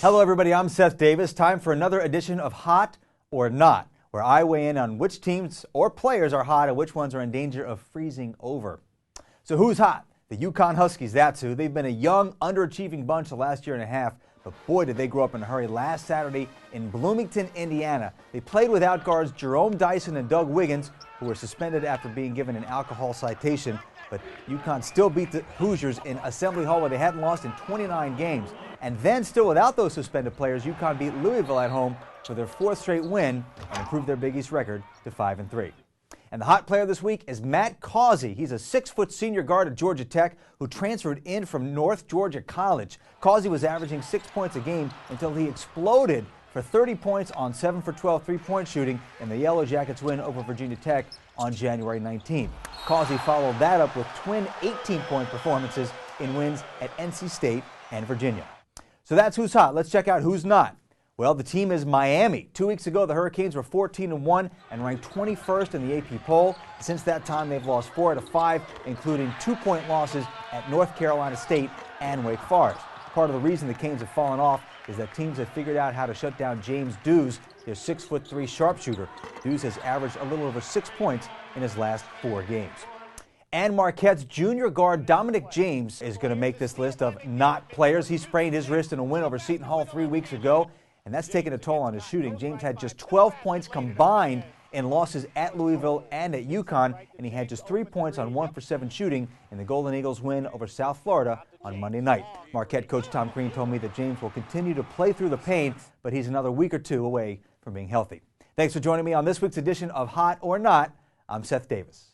Hello everybody, I'm Seth Davis. Time for another edition of Hot or Not, where I weigh in on which teams or players are hot and which ones are in danger of freezing over. So who's hot? The UConn Huskies, that's who. They've been a young, underachieving bunch the last year and a half, but boy did they grow up in a hurry last Saturday in Bloomington, Indiana. They played without guards Jerome Dyson and Doug Wiggins, who were suspended after being given an alcohol citation. But UConn still beat the Hoosiers in Assembly Hall, where they hadn't lost in 29 games. And then, still without those suspended players, UConn beat Louisville at home for their fourth straight win and improved their Big East record to 5-3. And the hot player this week is Matt Causey. He's a 6-foot senior guard at Georgia Tech who transferred in from North Georgia College. Causey was averaging 6 points a game until he exploded for 30 points on 7 for 12 three-point shooting in the Yellow Jackets' win over Virginia Tech on January 19th. Causey followed that up with twin 18-point performances in wins at NC State and Virginia. So that's who's hot. Let's check out who's not. Well, the team is Miami. 2 weeks ago, the Hurricanes were 14-1 and ranked 21st in the AP poll. Since that time, they've lost 4 out of 5, including 2-point losses at North Carolina State and Wake Forest. Part of the reason the Canes have fallen off is that teams have figured out how to shut down James Dews, their 6'3" sharpshooter. Dews has averaged a little over 6 points in his last 4 games. And Marquette's junior guard Dominic James is going to make this list of not players. He sprained his wrist in a win over Seton Hall 3 weeks ago, and that's taken a toll on his shooting. James had just 12 points combined in losses at Louisville and at UConn, and he had just 3 points on 1 for 7 shooting in the Golden Eagles' win over South Florida on Monday night. Marquette coach Tom Crean told me that James will continue to play through the pain, but he's another week or two away from being healthy. Thanks for joining me on this week's edition of Hot or Not. I'm Seth Davis.